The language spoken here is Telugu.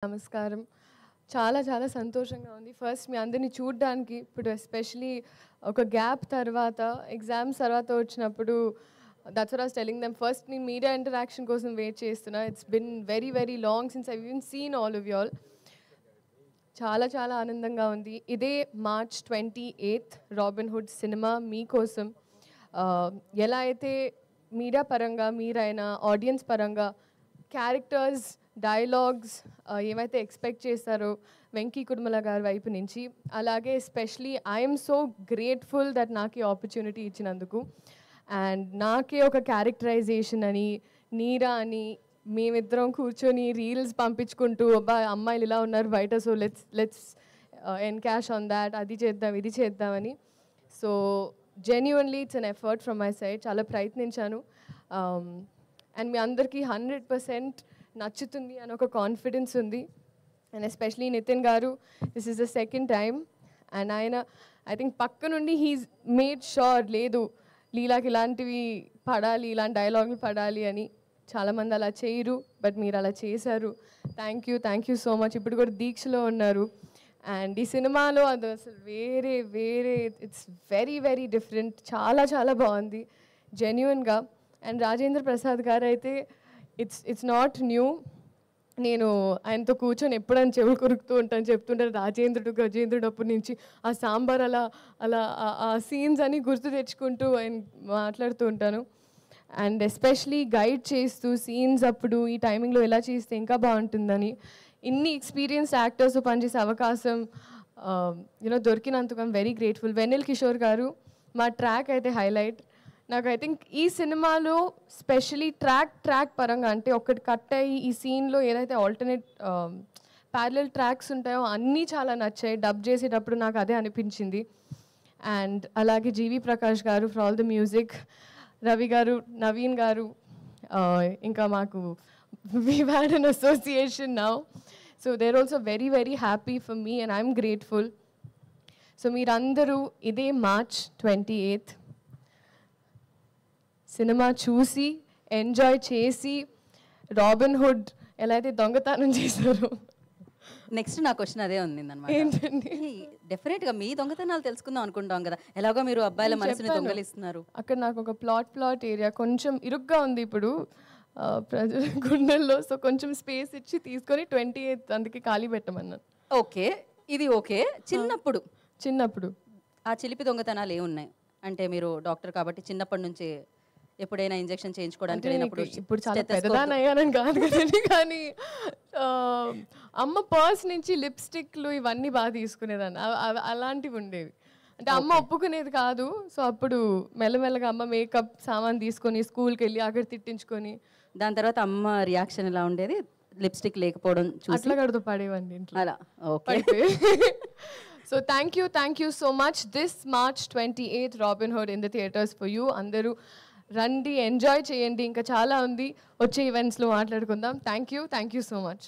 నమస్కారం. చాలా చాలా సంతోషంగా ఉంది. ఫస్ట్ మీ అందరిని చూడ్డానికి ఇప్పుడు ఎస్పెషల్లీ ఒక గ్యాప్ తర్వాత ఎగ్జామ్స్ తర్వాత వచ్చినప్పుడు that's what I was telling them. First నేను మీడియా ఇంటరాక్షన్ కోసం వెయిట్ చేస్తున్నా. It's been very very long since I even seen all of you all. చాలా చాలా ఆనందంగా ఉంది. ఇదే March 28 రాబిన్ హుడ్ సినిమా మీకోసం. ఎలా అయితే మీడియా పరంగా మీరైనా ఆడియన్స్ పరంగా క్యారెక్టర్స్ డైలాగ్స్ ఏమైతే ఎక్స్పెక్ట్ చేస్తారో వెంకీ కుడుమల గారి వైపు నుంచి, అలాగే especially I'm so grateful that నాకు ఈ ఆపర్చునిటీ ఇచ్చినందుకు. అండ్ నాకే ఒక క్యారెక్టరైజేషన్ అని నీరా అని మేమిద్దరం కూర్చొని రీల్స్ పంపించుకుంటూ అబ్బా అమ్మాయిలు ఇలా ఉన్నారు బయట, so let's encash on that, అది చేద్దాం ఇది చేద్దామని. So genuinely it's an effort from my side. చాలా ప్రయత్నించాను. అండ్ మీ అందరికీ 100% నచ్చుతుంది అని ఒక కాన్ఫిడెన్స్ ఉంది. అండ్ ఎస్పెషలీ నితిన్ గారు, this is the second time. And ఆయన ఐ థింక్ పక్క నుండి హీస్ మేడ్ షూర్ లేదు లీలాకి ఇలాంటివి పడాలి, ఇలాంటి డైలాగులు పడాలి అని. చాలామంది అలా చేయరు, బట్ మీరు అలా చేశారు. Thank you so much. ఇప్పుడు కూడా దీక్షలో ఉన్నారు. అండ్ ఈ సినిమాలో అది అసలు వేరే ఇట్స్ వెరీ వెరీ డిఫరెంట్. చాలా చాలా బాగుంది జెన్యున్గా. అండ్ రాజేంద్ర ప్రసాద్ గారు అయితే ఇట్స్ నాట్ న్యూ. నేను ఆయనతో కూర్చొని ఎప్పుడైనా చెవులు కొరుకుతూ ఉంటాను, చెప్తుంటాను గజేంద్రుడు అప్పటి నుంచి ఆ సాంబార్ అలా అలా ఆ సీన్స్ అని గుర్తు తెచ్చుకుంటూ ఆయన మాట్లాడుతూ ఉంటాను. అండ్ ఎస్పెషలీ గైడ్ చేస్తూ సీన్స్ అప్పుడు ఈ టైమింగ్లో ఎలా చేస్తే ఇంకా బాగుంటుందని, ఇన్ని ఎక్స్పీరియన్స్డ్ యాక్టర్స్ పనిచేసే అవకాశం దొరికినందుకు I'm very grateful. Vennela Kishore గారు మా ట్రాక్ అయితే హైలైట్. నాకు ఐ థింక్ ఈ సినిమాలో స్పెషలీ ట్రాక్ పరంగా అంటే ఒకటి కట్ అయ్యి ఈ సీన్లో ఏదైతే ఆల్టర్నేట్ ప్యారలల్ ట్రాక్స్ ఉంటాయో అన్నీ చాలా నచ్చాయి. డబ్ చేసేటప్పుడు నాకు అదే అనిపించింది. అండ్ అలాగే జీవి ప్రకాష్ గారు for all the music, Ravi గారు, నవీన్ గారు, ఇంకా మాకు we've had an association now. So they're also very, very happy for me and I'm grateful. So మీరందరూ ఇదే March 28 సినిమా చూసి ఎంజాయ్ చేసి రాబిన్ హుడ్ ఎలా అయితే దొంగతనం చేశారో. నెక్స్ట్ నా క్వశ్చన్ అదే ఉంది అన్నమాట. ఏంటండి? డెఫినెట్గా మీ దొంగతనాలు తెలుసుకుందాం అనుకుంటాం కదా, ఎలాగో మీరు అబ్బాయిల మనసుని దొంగలిస్తున్నారు. అక్కడ నాకు ఒక ప్లాట్ ఏరియా కొంచెం ఇరుగ్గా ఉంది ఇప్పుడు ప్రజల గుండెల్లో. సో కొంచెం స్పేస్ ఇచ్చి తీసుకొని 28 అందుకే ఖాళీ పెట్టమన్నాను. ఓకే, ఇది ఓకే. చిన్నప్పుడు ఆ చిలిపి దొంగతనాలు ఏమున్నాయి అంటే, మీరు డాక్టర్ కాబట్టి చిన్నప్పటి నుంచి ఎప్పుడైనా ఇంజెక్షన్ చేయించుకోవడానికి వెళ్ళినప్పుడు, ఇప్పుడు చాలా పెద్దదాన్ని అయ్యానని కాదు కదండి, కానీ అమ్మ పర్స్ నుంచి లిప్స్టిక్లు ఇవన్నీ బాగా తీసుకునేదాన్ని. అలాంటివి ఉండేవి. అంటే అమ్మ ఒప్పుకునేది కాదు. సో అప్పుడు మెల్లమెల్లగా అమ్మ మేకప్ సామాన్ తీసుకొని స్కూల్కి వెళ్ళి అక్కడ తిట్టించుకొని, దాని తర్వాత అమ్మ రియాక్షన్ ఎలా ఉండేది లిప్స్టిక్ లేకపోవడం చూసి? అట్లా కడుతూ పడేవండి ఇంట్లో అలా. Okay. So thank you so much. This March 28 robin hood in the theatres for you. అందరూ రండి, ఎంజాయ్ చేయండి. ఇంకా చాలా ఉంది, వచ్చే ఈవెంట్స్లో మాట్లాడుకుందాం. Thank you so much.